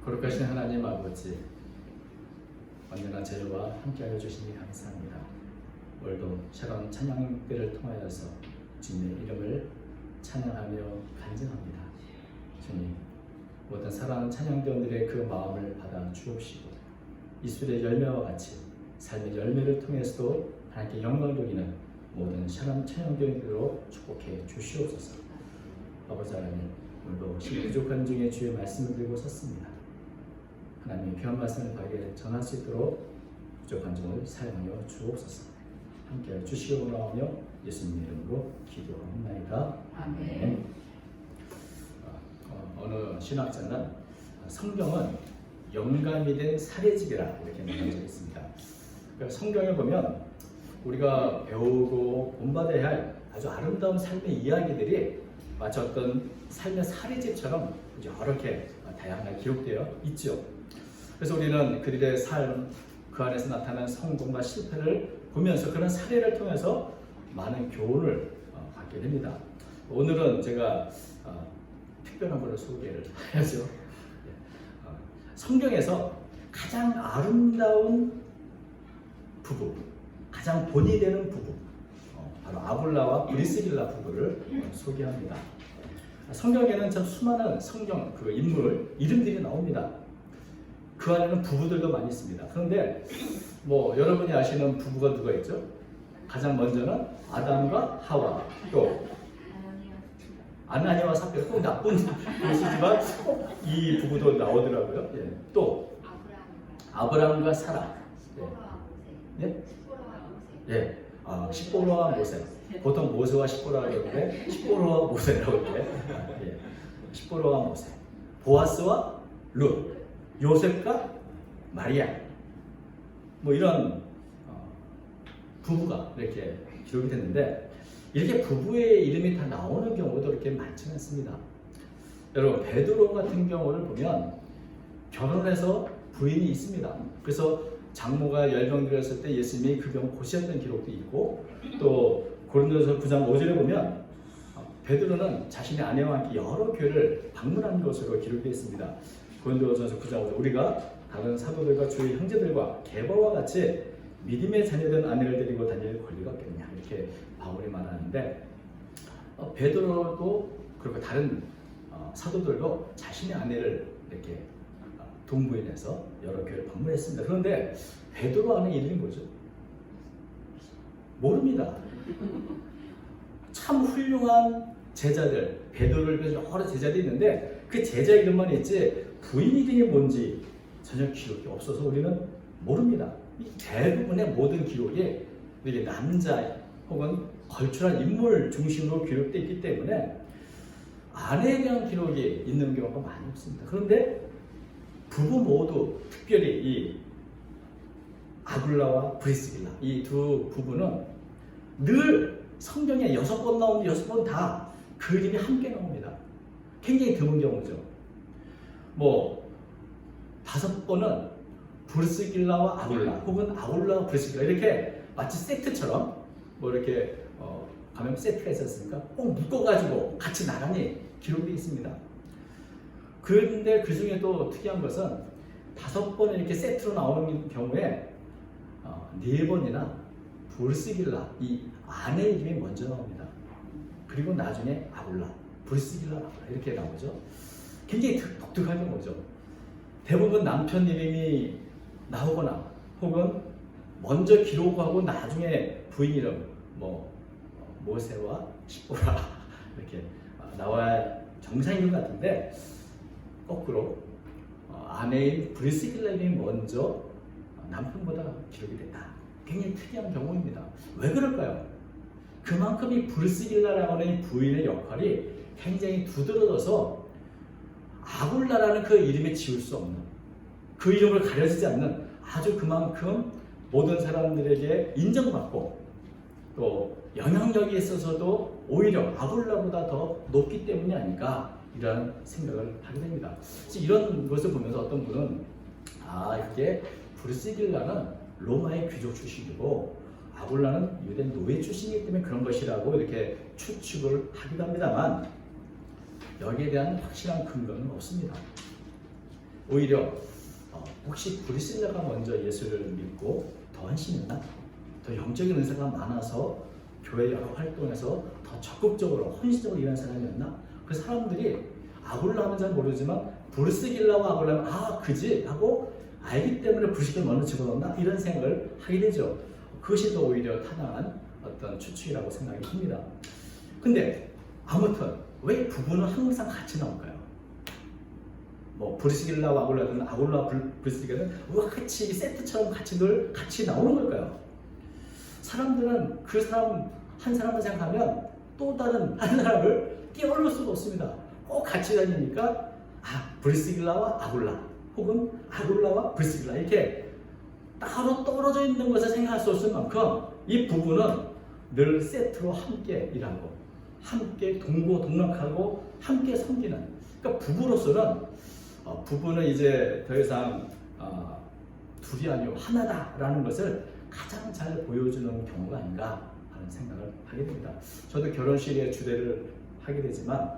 거룩하신 하나님 아버지, 언제나 저희와 함께하여 주시니 감사합니다. 오늘도 새로운 찬양들을 통하여서 주님의 이름을 찬양하며 간증합니다. 주님, 모든 사랑하는 찬양대원들의 그 마음을 받아 주옵시고 이슬의 열매와 같이 삶의 열매를 통해서도 하나님께 영광을 돌리는 모든 찬양대원들로 축복해 주시옵소서. 아버지 하나님, 오늘도 부족한 중에 주의 말씀을 들고 섰습니다. 하나님의 귀한 말씀을 바르게 전할 수 있도록 부족한 종을 사용하여 주옵소서. 함께 주시기 원하며 예수님 이름으로 기도하옵나이다. 아멘. 어느 신학자는 성경은 영감이 된 사례집이라 이렇게 말한 적이 있습니다. 그러니까 성경에 보면 우리가 배우고 본받아야 할 아주 아름다운 삶의 이야기들이 마치 어떤 삶의 사례집처럼 여러 개 다양하게 기록되어 있죠. 그래서 우리는 그들의 삶, 그 안에서 나타난 성공과 실패를 보면서 그런 사례를 통해서 많은 교훈을 받게 됩니다. 오늘은 제가 특별한 것을 소개를 해야죠. 성경에서 가장 아름다운 부부, 가장 본이 되는 부부, 바로 아굴라와 브리스길라 부부를 소개합니다. 성경에는 참 수많은 성경 그 인물 이름들이 나옵니다. 그 안에는 부부들도 많이 있습니다. 그런데 여러분이 아시는 부부가 누가 있죠? 가장 먼저는 아담과 하와, 또 아나니아와 삽비라. 꼭 나쁜 것이지만 이 부부도 나오더라고요. 예. 또 아브라함과 사라. 예? 예. 십보로와 모세. 보통 모세와 십보로라고 하는데 십보로와 모세라고 이렇게. 예. 십보로와 모세. 보아스와 룻. 요셉과 마리아. 이런 부부가 이렇게 기록이 됐는데 이렇게 부부의 이름이 다 나오는 경우도 이렇게 많지는 않습니다. 여러분, 베드로 같은 경우를 보면 결혼해서 부인이 있습니다. 그래서 장모가 열병들었을 때 예수님이 그 병을 고치셨던 기록도 있고, 또 고린도서 9장 5절에 보면 베드로는 자신의 아내와 함께 여러 교회를 방문한 것으로 기록되어 있습니다. 고린도전서 9장 5절, 우리가 다른 사도들과 주의 형제들과 게바와 같이 믿음의 자녀된 아내를 데리고 다닐 권리가 없겠냐, 이렇게 바울이 말하는데, 베드로도 그리고 다른 사도들도 자신의 아내를 이렇게 동부인해서 여러 교회를 방문했습니다. 그런데 베드로 아내 이름이 뭐죠? 모릅니다. 참 훌륭한 제자들, 베드로를 위해서 여러 제자들이 있는데 그 제자 이름만 있지 부인 이름이 뭔지 전혀 기록이 없어서 우리는 모릅니다. 대부분의 모든 기록이 이게 남자 혹은 걸출한 인물 중심으로 기록되어 있기 때문에 아내에 대한 기록이 있는 경우가 많이 없습니다. 그런데 부부 모두, 특별히 이 아굴라와 브리스길라, 이 두 부부는 늘 성경에 6번 나오는데 6번 다 그 이름이 함께 나옵니다. 굉장히 드문 경우죠. 5번은 브리스길라와 아굴라, 혹은 아굴라와 브리스길라, 이렇게 마치 세트처럼 이렇게 가면 세트가 있었으니까 꼭 묶어가지고 같이 나란히 기록되어 있습니다. 그런데 그 중에 또 특이한 것은 5번 이렇게 세트로 나오는 경우에 4번이나 브리스길라, 이 아내 이름이 먼저 나옵니다. 그리고 나중에 아굴라, 브리스길라, 아굴라 이렇게 나오죠. 굉장히 독특한 경우죠. 대부분 남편 이름이 나오거나 혹은 먼저 기록하고 나중에 부인 이름, 모세와 십보라 이렇게 나와야 정상인 것 같은데, 거꾸로 아내인 브리스길라 이름이 먼저 남편보다 기록이 됐다. 굉장히 특이한 경우입니다. 왜 그럴까요? 그만큼 이 브리스길라라고 하는 부인의 역할이 굉장히 두드러져서 아굴라라는 그 이름에 지울 수 없는, 그 이름을 가려지지 않는, 아주 그만큼 모든 사람들에게 인정받고 또 영향력이 있어서도 오히려 아굴라보다 더 높기 때문이 아닐까, 이런 생각을 하게 됩니다. 이런 것을 보면서 어떤 분은 이게 브리스길라는 로마의 귀족 출신이고 아굴라는 유대 노예 출신이기 때문에 그런 것이라고 이렇게 추측을 하기도 합니다만 여기에 대한 확실한 근거는 없습니다. 오히려 혹시 브리실라가 먼저 예수를 믿고 더 헌신했나? 더 영적인 은사가 많아서 교회 여러 활동에서 더 적극적으로 헌신적으로 일하는 사람이었나? 그 사람들이 아굴라는 잘 모르지만 브리스길라와 아굴라는 그지? 하고 알기 때문에 브리스길을 먼저 집어넣나? 이런 생각을 하게 되죠. 그것이 더 오히려 타당한 어떤 추측이라고 생각이 듭니다. 근데 아무튼 왜 부부는 항상 같이 나올까요? 뭐 브리스길라와 아굴라든 아굴라와 브리스길라는 왜 같이 세트처럼 같이 나오는 걸까요? 사람들은 그 사람 한 사람을 생각하면 또 다른 한 사람을 띄어올 수가 없습니다. 꼭 같이 다니니까 브리스길라와 아굴라 혹은 아굴라와 브리스길라 이렇게 따로 떨어져 있는 것을 생각할 수 없을 만큼 이 부부는 늘 세트로 함께 일하고 함께 동고동락하고 함께 섬기는, 그러니까 부부는 이제 더 이상 둘이 아니고 하나다라는 것을 가장 잘 보여주는 경우가 아닌가 하는 생각을 하게 됩니다. 저도 결혼식의 주례를 하게 되지만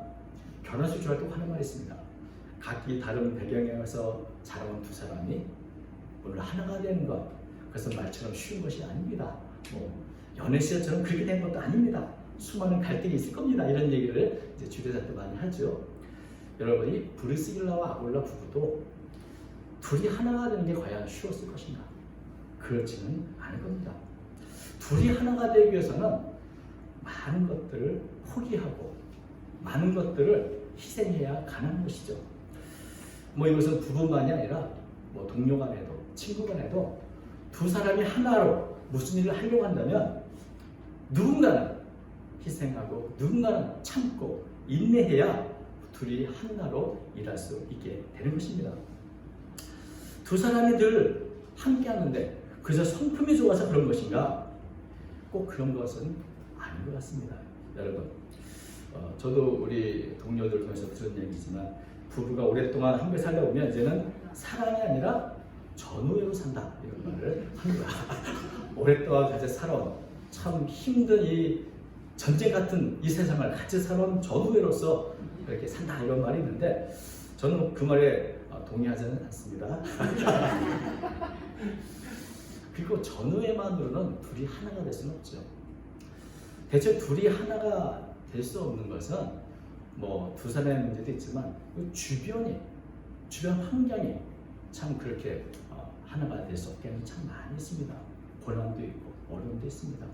결혼식 주례 또 하는 말이 있습니다. 각기 다른 배경에서 자라온 두 사람이 오늘 하나가 되는 것, 그것은 말처럼 쉬운 것이 아닙니다. 연애 시절처럼 그렇게 된 것도 아닙니다. 수많은 갈등이 있을 겁니다. 이런 얘기를 이제 주례자 때 많이 하죠. 여러분이 브리스길라와 아굴라 부부도 둘이 하나가 되는 게 과연 쉬웠을 것인가? 그렇지는 않을 겁니다. 둘이 하나가 되기 위해서는 많은 것들을 포기하고 많은 것들을 희생해야 가능한 것이죠. 이것은 부부만이 아니라 동료 간에도 친구 간에도 두 사람이 하나로 무슨 일을 하려고 한다면 누군가는 희생하고 누군가는 참고 인내해야 둘이 하나로 일할 수 있게 되는 것입니다. 두 사람이 늘 함께 하는데 그저 성품이 좋아서 그런 것인가? 꼭 그런 것은 아닌 것 같습니다. 여러분, 저도 우리 동료들 통해서 들은 얘기지만 부부가 오랫동안 함께 살다 보면 이제는 사랑이 아니라 전우애로 산다 이런 말을 합니다. 오랫동안 같이 살아온 참 힘든 이 전쟁 같은 이 세상을 같이 살아온 전우애로서 이렇게 산다 이런 말이 있는데 저는 그 말에 동의하지는 않습니다. 그리고 전우애만으로는 둘이 하나가 될 수는 없죠. 대체 둘이 하나가 될 수 없는 것은 두 사람의 문제도 있지만 주변 환경이 참 그렇게 하나가 될 수 없게 하는 참 많이 있습니다. 고난도 있고 어려움도 있습니다.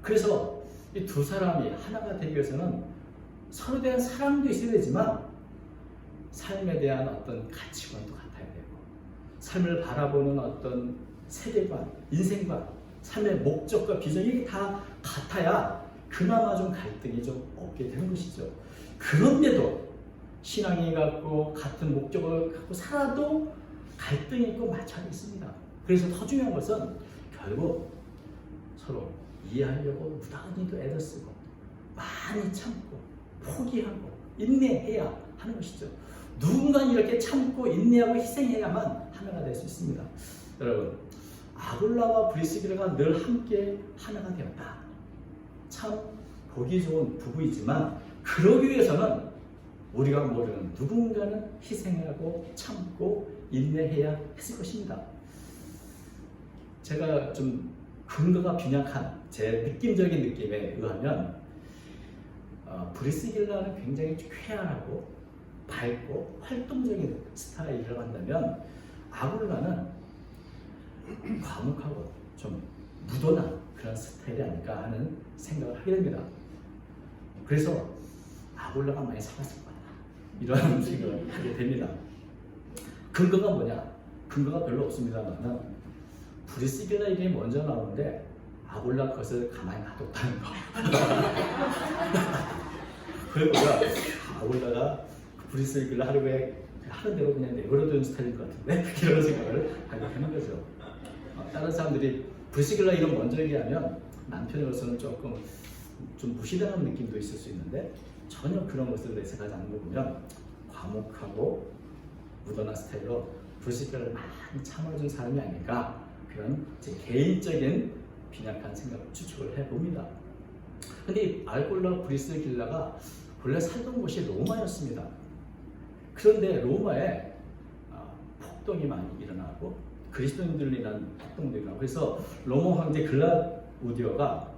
그래서 이 두 사람이 하나가 되기 위해서는 서로에 대한 사랑도 있어야 되지만 삶에 대한 어떤 가치관도 같아야 되고 삶을 바라보는 어떤 세계관, 인생관, 삶의 목적과 비전이 다 같아야 그나마 좀 갈등이 좀 없게 되는 것이죠. 그런데도 신앙이 갖고 같은 목적을 갖고 살아도 갈등이 있고 마찰이 있습니다. 그래서 더 중요한 것은 결국 서로 이해하려고 무단히도 애를 쓰고 많이 참고 포기하고 인내해야 하는 것이죠. 누군가 이렇게 참고 인내하고 희생해야만 하나가 될 수 있습니다. 여러분, 아굴라와 브리스길라가 늘 함께 하나가 되었다. 참 보기 좋은 부부이지만 그러기 위해서는 우리가 모르는 누군가는 희생하고 참고 인내해야 했을 것입니다. 제가 좀 근거가 빈약한 제 느낌적인 느낌에 의하면 브리스길라는 굉장히 쾌활하고 밝고 활동적인 스타일을 한다면 아굴라는 과묵하고 좀 무던한 그런 스타일이 아닐까 하는 생각을 하게 됩니다. 그래서 아굴라가 많이 살았을 거다 이런 생각을 하게 됩니다. 근거가 뭐냐? 근거가 별로 없습니다만 브리스길라 이름이 먼저 나오는데 아굴라 것을 가만히 놔뒀다는 거. 그러니까 아굴라가 브리스길라 하루에 하는 대로 그냥 내버려두는 스타일인 것 같은데 이런 생각을 하게 되는 거죠. 다른 사람들이 브리스길라 이름 먼저 얘기하면 남편으로서는 조금 좀 무시당하는 느낌도 있을 수 있는데 전혀 그런 것을 내색하지 않는 거 보면 과묵하고 무던한 스타일로 브리스길라를 많이 참아준 사람이 아닐까 그런 제 개인적인 빈약한 생각 추측을 해봅니다. 근데 아굴라 브리스길라가 본래 살던 곳이 로마였습니다. 그런데 로마에 폭동이 많이 일어나고 그리스도인들을 인한 폭동도 일어나고 그래서 로마 황제 글라우디오가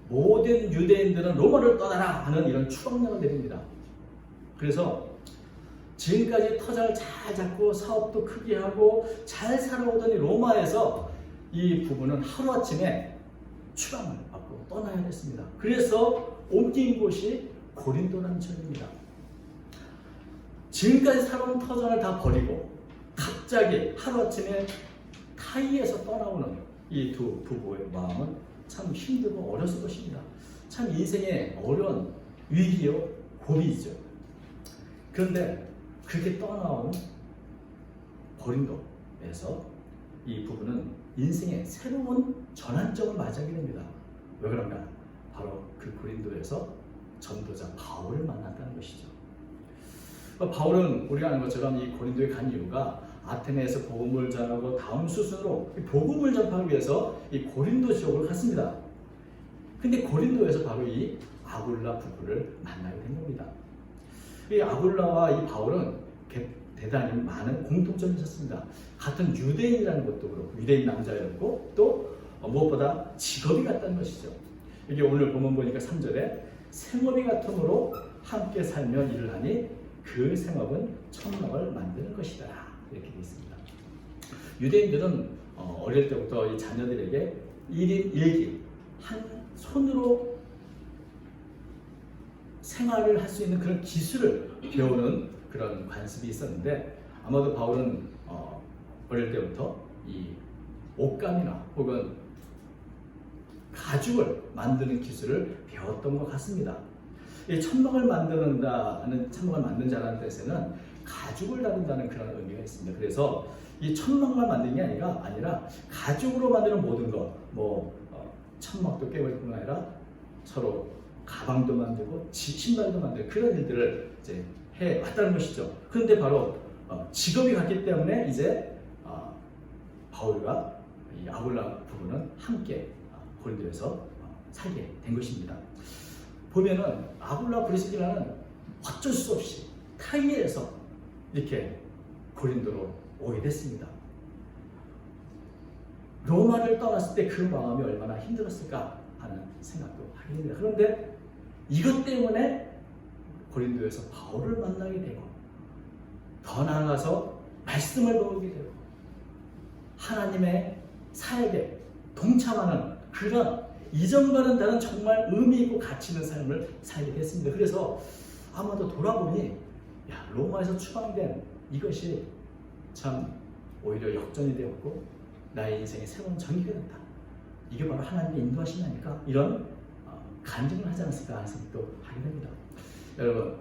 모든 유대인들은 로마를 떠나라 하는 이런 추방령을 내립니다. 그래서 지금까지 터전을 잘 잡고 사업도 크게 하고 잘 살아오던 이 로마에서 이 부부는 하루아침에 추방을 받고 떠나야 됐습니다. 그래서 옮긴 곳이 고린도라는 지역입니다. 지금까지 살아온 터전을 다 버리고 갑자기 하루아침에 타이에서 떠나오는 이 두 부부의 마음은 참 힘들고 어렸을 것입니다. 참 인생의 어려운 위기요 고비이죠. 그런데 그렇게 떠나온 고린도에서 이 부부는 인생의 새로운 전환점을 맞이하게 됩니다. 왜 그런가? 바로 그 고린도에서 전도자 바울을 만났다는 것이죠. 바울은 우리가 아는 것처럼 이 고린도에 간 이유가 아테네에서 복음을 전하고 다음 수순으로 복음을 전파하기 위해서 이 고린도 지역으로 갔습니다. 근데 고린도에서 바로 이 아굴라 부부를 만나게 된 겁니다. 이 아굴라와 이 바울은 대단히 많은 공통점이 있었습니다. 같은 유대인이라는 것도 그렇고 유대인 남자였고 또 무엇보다 직업이 같다는 것이죠. 이게 오늘 본문 보니까 3절에 생업이 같음으로 함께 살며 일을 하니 그 생업은 천막을 만드는 것이다. 이렇게 되어 있습니다. 유대인들은 어릴 때부터 이 자녀들에게 1인 1기 한 손으로 생활을 할 수 있는 그런 기술을 배우는 그런 관습이 있었는데 아마도 바울은 어릴 때부터 이 옷감이나 혹은 가죽을 만드는 기술을 배웠던 것 같습니다. 이 천막을 만든 자라는 뜻에는 가죽을 다룬다는 그런 의미가 있습니다. 그래서 이 천막만 만드는 게 아니라 가죽으로 만드는 모든 것, 천막도 깨울 뿐만 아니라 서로 가방도 만들고 신발도 만들고 그런 일들을 이제 해 왔다는 것이죠. 그런데 바로 직업이 같기 때문에 이제 바울과 이 아굴라 부부는 함께 고린도에서 살게 된 것입니다. 보면은 아굴라 브리스길라는 어쩔 수 없이 타이에서 이렇게 고린도로 오게 됐습니다. 로마를 떠났을 때 그 마음이 얼마나 힘들었을까 하는 생각도 하게 됩니다. 그런데 이것 때문에 고린도에서 바울을 만나게 되고 더 나아가서 말씀을 배우게 되고 하나님의 사역에 동참하는 그런 이전과는 다른 정말 의미 있고 가치 있는 삶을 살게 됐습니다. 그래서 아마도 돌아보니 로마에서 추방된 이것이 참 오히려 역전이 되었고 나의 인생의 새로운 전기가 됐다. 이게 바로 하나님의 인도하심이 아닐까? 이런 간증을 하지 않았을까 하는 생각도 하게 됩니다. 여러분,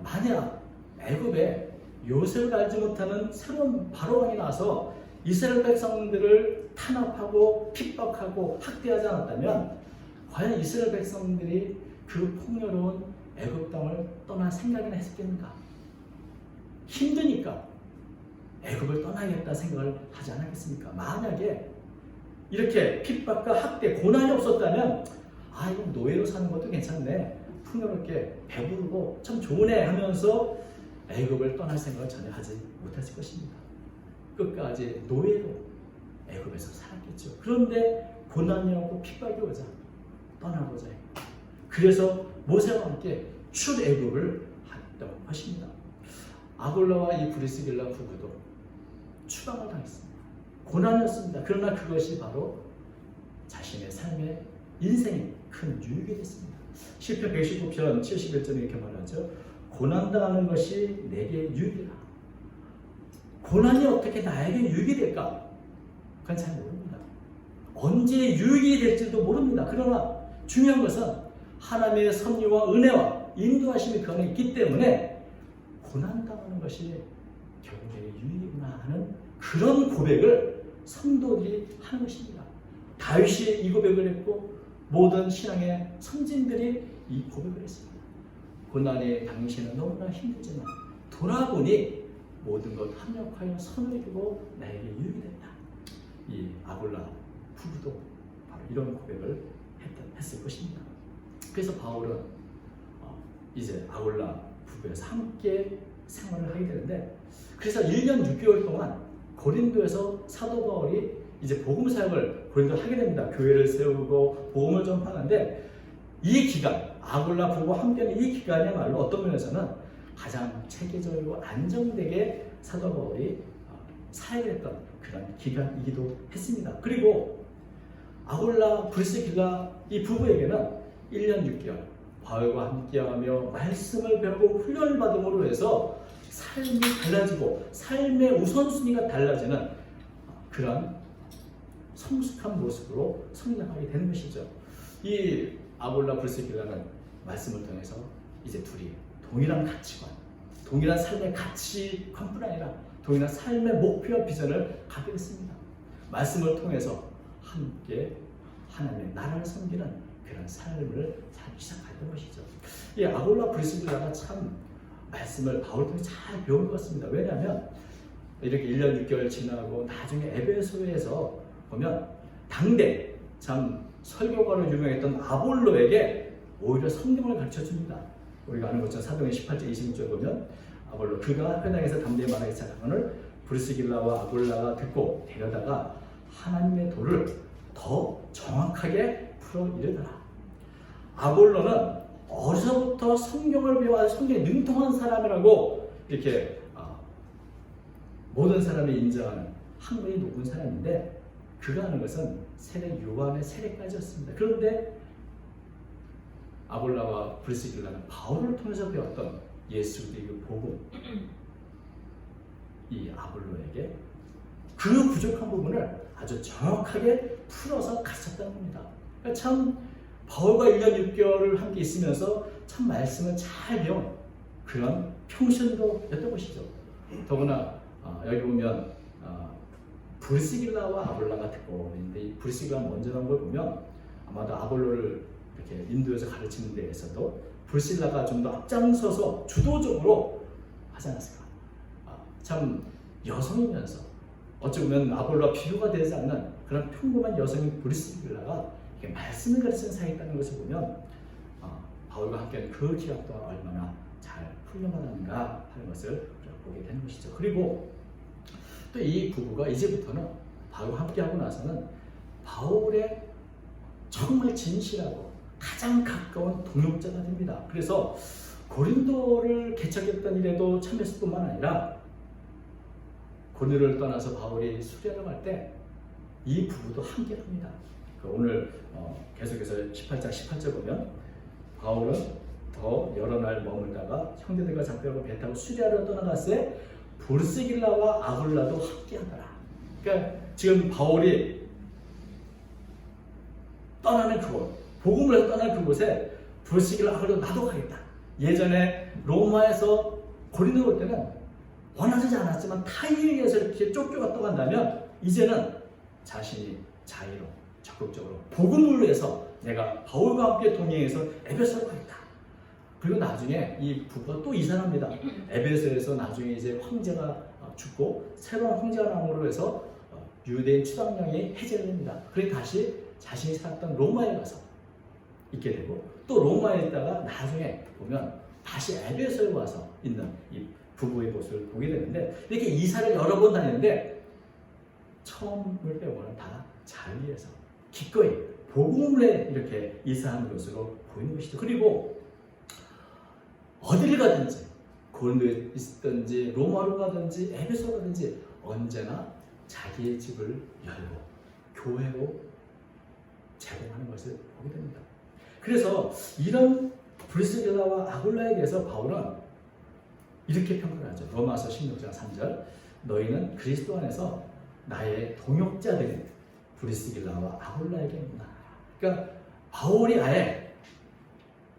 만약 애굽에 요셉을 알지 못하는 새로운 바로왕이 나와서 이스라엘 백성들을 탄압하고 핍박하고 학대하지 않았다면 과연 이스라엘 백성들이 그 풍요로운 애굽 땅을 떠날 생각이나 했겠는가? 힘드니까 애굽을 떠나야겠다 생각을 하지 않았겠습니까? 만약에 이렇게 핍박과 학대, 고난이 없었다면 이거 노예로 사는 것도 괜찮네, 풍요롭게 배부르고 참 좋으네 하면서 애굽을 떠날 생각을 전혀 하지 못했을 것입니다. 끝까지 노예로 애굽에서 살았겠죠. 그런데 고난이 오고 핍박이 오자 떠나고자 했고 그래서 모세와 함께 출애굽을 했던 것입니다. 아굴라와 이 브리스길라 부부도 추방을 당했습니다. 고난이었습니다. 그러나 그것이 바로 자신의 삶의 인생의 큰 유익이 됐습니다. 시편 119편 71절에 이렇게 말하죠. 고난당하는 것이 내게 유익이라. 고난이 어떻게 나에게 유익이 될까? 그건 잘 모릅니다. 언제 유익이 될지도 모릅니다. 그러나 중요한 것은 하나님의 섭리와 은혜와 인도하심이 그 안에 있기 때문에 고난당하는 것이 결국 내게 유익이구나 하는 그런 고백을 성도들이 하는 것입니다. 다윗이 이 고백을 했고 모든 신앙의 선진들이 이 고백을 했습니다. 고난이 당시에는 너무나 힘들지만 돌아보니 모든 것 합력하여 선을 이루고 나에게 유익이 됐다. 이 아굴라 부부도 바로 이런 고백을 했을 것입니다. 그래서 바울은 이제 아굴라 부부에서 함께 생활을 하게 되는데 그래서 1년 6개월 동안 고린도에서 사도 바울이 이제 복음 사역을 고린도에 하게 됩니다. 교회를 세우고 복음을 전파하는데 이 기간, 아굴라 부부와 함께하는 이 기간이야말로 어떤 면에서는 가장 체계적이고 안정되게 사도 바울이 사역을 했던 그런 기간이기도 했습니다. 그리고 아굴라, 브리스길라 이 부부에게는 1년 6개월 바울과 함께하며 말씀을 배우고 훈련을 받음으로 해서 삶이 달라지고 삶의 우선순위가 달라지는 그런 성숙한 모습으로 성장하게 되는 것이죠. 이 아굴라, 브리스길라는 말씀을 통해서 이제 둘이 동일한 가치관, 동일한 삶의 가치관뿐 아니라 동일한 삶의 목표와 비전을 갖게 됐습니다. 말씀을 통해서 함께 하나님의 나라를 섬기는 그런 삶을 살기 시작했던 것이죠. 이 아굴라, 브리스길라가 참 말씀을 바울 통해 잘 배운 것 같습니다. 왜냐하면 이렇게 1년 6개월 지나고 나중에 에베소에서 보면 당대 참 설교가로 유명했던 아볼로에게 오히려 성경을 가르쳐 줍니다. 우리가 아는 것처럼 사도행 18장 26절 보면 아볼로 그가 회당에서 담대히 말하기 시작하거늘 브리스길라와 아굴라가 듣고 데려다가 하나님의 도를 더 정확하게 풀어 이르더라. 아볼로는 어려서부터 성경을 배워 성경에 능통한 사람이라고 이렇게 모든 사람이 인정하는 학문이 높은 사람인데 그가 하는 것은 세례 요한의 세례까지였습니다. 그런데 아볼라와 브리스길라는 바울을 통해서 배웠던 예수 그리스도의 복음, 이 아볼로에게 그 부족한 부분을 아주 정확하게 풀어서 가르쳤다는 겁니다. 그러니까 참 바울과 1년 6개월을 함께 있으면서 참 말씀을 잘 배운 그런 평신도였던 것이죠. 더구나 여기 보면 브리스길라와 아볼라가 듣고 있는데 이 브리스길라가 먼저 나온 걸 보면 아마도 아볼로를 이렇게 인도에서 가르치는 데에서도 브리스길라가 좀 더 앞장서서 주도적으로 하지 않았을까. 참 여성이면서 어찌 보면 아볼로와 비교가 되지 않는 그런 평범한 여성인 브리스길라가 말씀을 가르치는 사이였다는 것을 보면 바울과 함께하는 그 기간 동안 얼마나 잘 훈련받았는가 하는 것을 우리가 보게 되는 것이죠. 그리고 또 이 부부가 이제부터는 바울과 함께하고 나서는 바울의 정말 진실하고 가장 가까운 동역자가 됩니다. 그래서 고린도를 개척했던 일에도 참여했을 뿐만 아니라 고린도를 떠나서 바울이 수리하러 갈 때 이 부부도 함께합니다. 오늘 계속해서 18장 18절 보면 바울은 더 여러 날 머물다가 형제들과 작별하고 배 타고 수리하러 떠나갔을 브리스길라와 아굴라도 함께하더라. 그러니까 지금 바울이 떠나는 그곳, 복음을 떠나는 그곳에 브리스길라, 아굴라 나도 가겠다. 예전에 로마에서 고린도 올 때는 원하지 않았지만 타인에 의해서 이렇게 쫓겨갔다고 한다면 이제는 자신이 자유로 적극적으로 복음을 위해서 내가 바울과 함께 동행해서 에베소로 가겠다. 그리고 나중에 이 부부가 또 이사합니다. 에베소에서 나중에 이제 황제가 죽고 새로운 황제가 나옴으로 해서 유대인 추방령이 해제됩니다. 그리고 다시 자신이 살았던 로마에 가서 있게 되고 또 로마에 있다가 나중에 보면 다시 에베소에 와서 있는 이 부부의 모습을 보게 되는데 이렇게 이사를 여러 번 다니는데 처음을 빼고는 다 자유에서 기꺼이 복음을 이렇게 이사하는 것으로 보이는 것이죠. 그리고 어디를 가든지 고린도에 있든지 로마로 가든지 에베소 가든지 언제나 자기의 집을 열고 교회로 제공하는 것을 보게 됩니다. 그래서 이런 브리스길라와 아굴라에 대해서 바울은 이렇게 평가를 하죠. 로마서 16장 3절 너희는 그리스도 안에서 나의 동역자들인 브리스길라와 아굴라에게 문하라. 그러니까 바울이 아예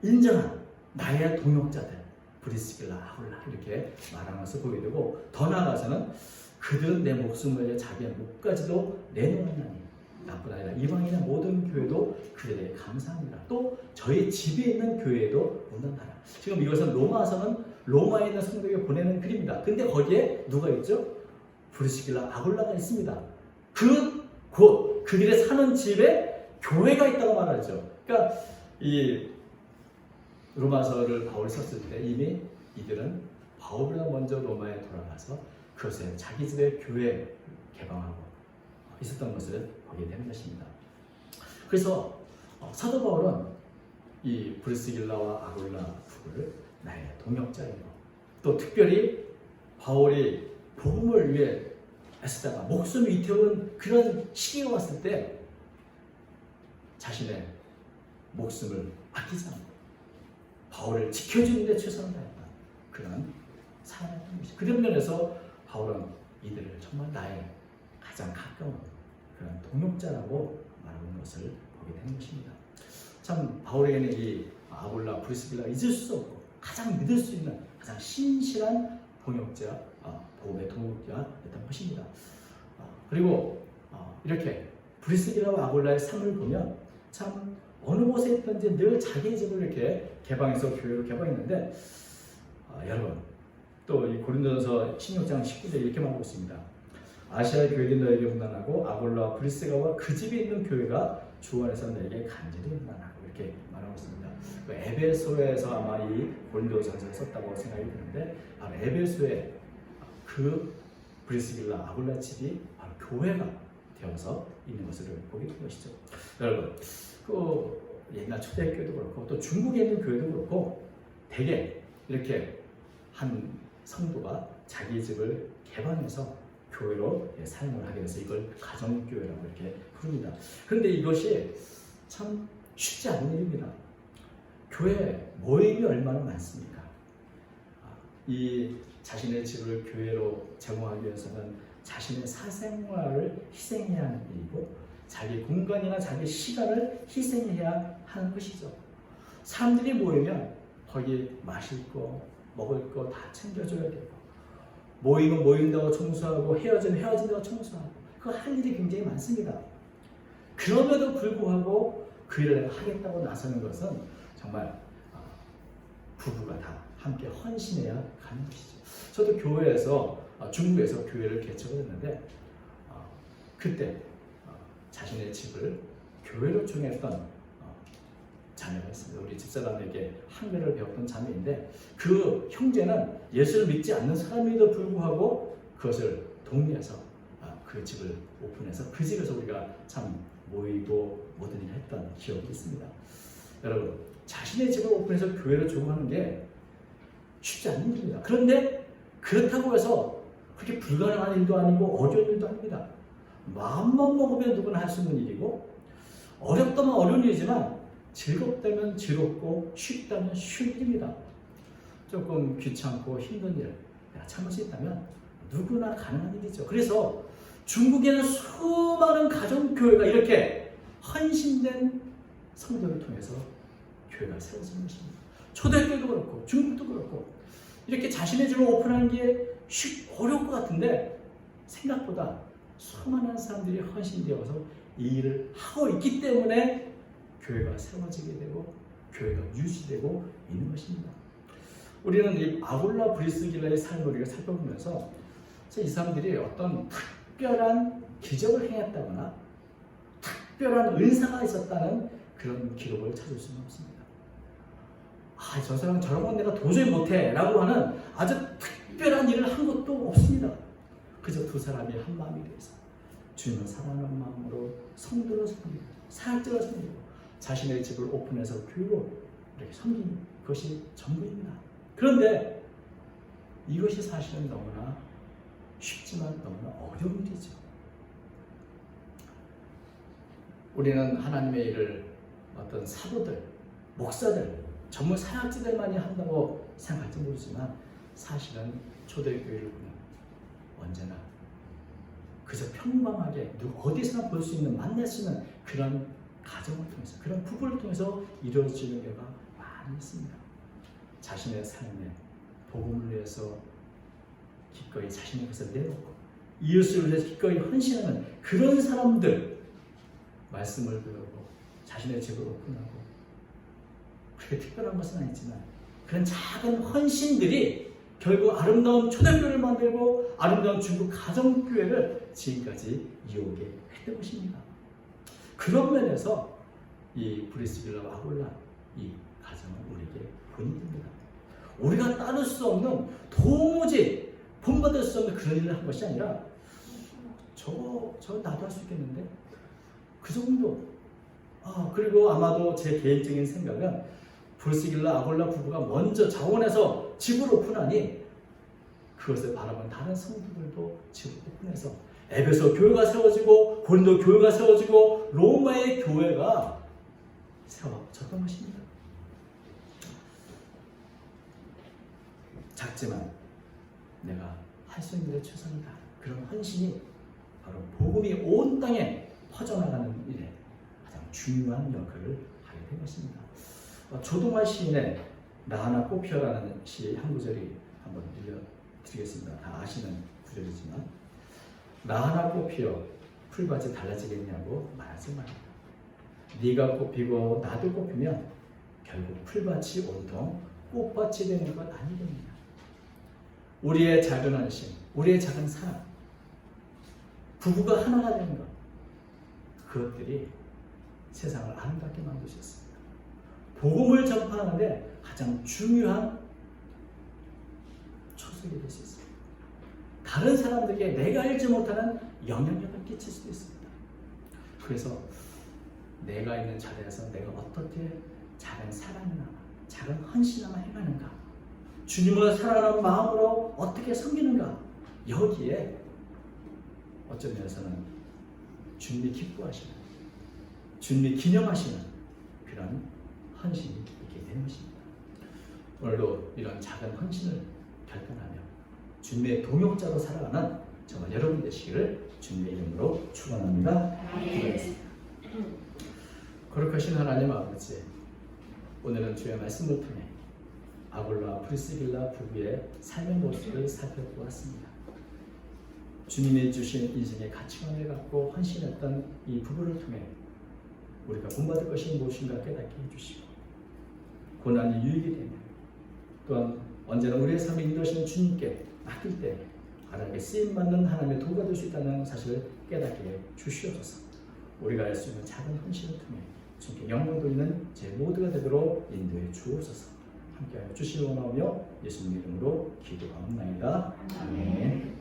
인정한 나의 동역자들 브리스길라, 아굴라 이렇게 말하는 것을 보게 되고 더 나아가서는 그들은 내 목숨을 위해 자기의 목까지도 내놓았나니 나뿐 아니라 이방인의 모든 교회도 그들에게 감사합니다. 또 저희 집에 있는 교회도 문안하라. 지금 이것은 로마서는 로마에 있는 성도에게 보내는 글입니다. 근데 거기에 누가 있죠? 브리스길라, 아굴라가 있습니다. 그들의 사는 집에 교회가 있다고 말하죠. 그러니까 이 로마서를 바울이 썼을 때 이미 이들은 바울보다 먼저 로마에 돌아가서 그것에 자기 집의 교회 개방하고 있었던 것을 보게 되는 것입니다. 그래서 사도 바울은 이 브리스길라와 아굴라 부부를 나의 동역자이고, 또 특별히 바울이 복음을 위해 애쓰다가 목숨을 이태운 그런 시기가 왔을 때 자신의 목숨을 아끼지 않고 바울을 지켜주는 데 최선을 다했다. 그런 사람이었던 것이죠. 그런 면에서 바울은 이들을 정말 나의 가장 가까운 그런 동역자라고 말하는 것을 보게 되는 것입니다. 참 바울에게는 이 아굴라, 브리스길라가 잊을 수 없고 가장 믿을 수 있는 가장 신실한 동역자, 복음의 동역자였던 것입니다. 그리고 이렇게 브리스길라와 아굴라의 삶을 보면 참 어느 곳에 있든지 늘 자기의 집을 이렇게 개방해서 교회로 개방했는데, 여러분 또 이 고린도전서 16장 19절에 이렇게 말하고 있습니다. 아시아 교회들이 너에게 문안하고 아굴라와 브리스가와 그 집에 있는 교회가 주 안에서 너에게 간절히 문안하고, 이렇게 말하고 있습니다. 그 에베소에서 아마 이 고린도전서를 썼다고 생각이 드는데, 바로 에베소에 그 브리스길라 아굴라 집이 바로 교회가 되어서 있는 것을 보게 된 것이죠. 여러분, 그 옛날 초대교회도 그렇고 또 중국에 있는 교회도 그렇고 대개 이렇게 한 성도가 자기 집을 개방해서 교회로 사용을 하게 돼서 이걸 가정교회라고 이렇게 부릅니다. 그런데 이것이 참 쉽지 않은 일입니다. 교회 모임이 얼마나 많습니까? 이 자신의 집을 교회로 제공하기 위해서는 자신의 사생활을 희생해야 하는 일이고, 자기 공간이나 자기 시간을 희생해야 하는 것이죠. 사람들이 모이면 거기 마실 거, 먹을 거 다 챙겨줘야 되고, 모이면 모인다고 청소하고 헤어지면 헤어진다고 청소하고, 그 할 일이 굉장히 많습니다. 그럼에도 불구하고 그 일을 하겠다고 나서는 것은 정말 부부가 다 함께 헌신해야 가는 것이죠. 저도 교회에서 중국에서 교회를 개척을 했는데 그때 자신의 집을 교회로 정했던 자매가 있습니다. 우리 집사람에게 한글을 배웠던 자매인데, 그 형제는 예수를 믿지 않는 사람에도 불구하고 그것을 독려해서 그 집을 오픈해서 그 집에서 우리가 참 모이고 모든 일을 했던 기억이 있습니다. 여러분, 자신의 집을 오픈해서 교회를 조성하는 게 쉽지 않은 일입니다. 그런데 그렇다고 해서 그렇게 불가능한 일도 아니고 어려운 일도 아닙니다. 마음만 먹으면 누구나 할 수 있는 일이고, 어렵다면 어려운 일이지만 즐겁다면 즐겁고 쉽다면 쉬운 일입니다. 조금 귀찮고 힘든 일 참을 수 있다면 누구나 가능한 일이죠. 그래서 중국에는 수많은 가정교회가 이렇게 헌신된 성도를 통해서 교회가 세워진 것입니다. 초대교회도 그렇고 중국도 그렇고 이렇게 자신의 집을 오픈하는 게 어려울 것 같은데, 생각보다 수많은 사람들이 헌신되어서 이 일을 하고 있기 때문에 교회가 세워지게 되고 교회가 유지되고 있는 것입니다. 우리는 이 아굴라 브리스길라의 삶을 우리가 살펴보면서 이 사람들이 어떤 특별한 기적을 행했다거나 특별한 은사가 있었다는 그런 기록을 찾을 수는 없습니다. 저 사람은 저런 건 내가 도저히 못해 라고 하는 아주 특별한 일을 한 것도 없습니다. 그저 두 사람이 한 마음이 되어서 주님을 사랑하는 마음으로 성도를 섬기고 사역자를 섬기고 자신의 집을 오픈해서 교회로 이렇게 섬기는 것이 전부입니다. 그런데 이것이 사실은 너무나 쉽지만 너무나 어려운 일이죠. 우리는 하나님의 일을 어떤 사도들, 목사들, 전문 사역자들만이 한다고 생각할지 모르지만 사실은 초대교회를 보면 언제나 그저 평범하게 어디서나 볼 수 있는, 만날 수 있는 그런 가정을 통해서, 그런 부부를 통해서 이루어지는 경우가 많이 있습니다. 자신의 삶에 복음을 위해서 기꺼이 자신의 것을 내놓고 이웃을 위해서 기꺼이 헌신하는 그런 사람들, 말씀을 배우고 자신의 집을 오픈하고, 그렇게 특별한 것은 아니지만 그런 작은 헌신들이 결국 아름다운 초대교회를 만들고 아름다운 중국 가정교회를 지금까지 이어오게 했던 것입니다. 그런 면에서 이 브리스길라와 아굴라 이 가정은 우리에게 본입니다. 우리가 따를 수 없는 도무지 본받을 수 없는 그런 일을 한 것이 아니라 저거 나도 할 수 있겠는데? 그 정도. 그리고 아마도 제 개인적인 생각은 브루스길라 아골라 부부가 먼저 자원해서 집을 오픈하니 그것을 바라본 다른 성도들도 집을 오픈해서 에베소 교회가 세워지고 고린도 교회가 세워지고 로마의 교회가 세워졌던 것입니다. 작지만 내가 할 수 있는 데 최선을 다하는 그런 헌신이 바로 복음이 온 땅에 퍼져나가는 일에 가장 중요한 역할을 하게 된 것입니다. 조동아 시인의 나 하나 꽃피어라는 시 한 구절이 한번 들려드리겠습니다. 다 아시는 구절이지만 나 하나 꽃피어 풀밭이 달라지겠냐고 말하지 말라. 네가 꽃피고 나도 꽃피면 결국 풀밭이 온통 꽃밭이 되는 것 아니겠느냐. 우리의 작은 헌신, 우리의 작은 사랑, 부부가 하나가 되는 것, 그것들이 세상을 아름답게 만드셨습니다. 복음을 전파하는데 가장 중요한 초석이 될 수 있습니다. 다른 사람들에게 내가 알지 못하는 영향력을 끼칠 수도 있습니다. 그래서 내가 있는 자리에서 내가 어떻게 작은 사랑이나 작은 헌신이나 행하는가, 주님을 사랑하는 마음으로 어떻게 섬기는가, 여기에 어떤 면에서는 주님이 기뻐하시는, 주님이 기념하시는 그런 헌신이 있게 되는 것입니다. 오늘도 이런 작은 헌신을 결단하며 주님의 동역자로 살아가는 정말 여러분 되시기를 주님의 이름으로 축원합니다. 기도하겠습니다. 거룩하신 하나님 아버지, 오늘은 주의 말씀을 통해 아골라 프리스길라 부부의 삶의 모습을 살펴보았습니다. 주님이 주신 인생의 가치관을 갖고 헌신했던 이 부부를 통해 우리가 본받을 것이 무엇인가 깨닫게 해주시고, 고난이 유익이 되며 또한 언제나 우리의 삶을 인도하시는 주님께 맡길 때 하나님께 쓰임받는 하나님의 도구가 될 수 있다는 사실을 깨닫게 해 주시옵소서. 우리가 할 수 있는 작은 헌신을 통해 주님께 영광 돌리는 제 모두가 되도록 인도해 주옵소서. 함께하여 주시기 원하오며 예수님 이름으로 기도하옵나이다. 아멘.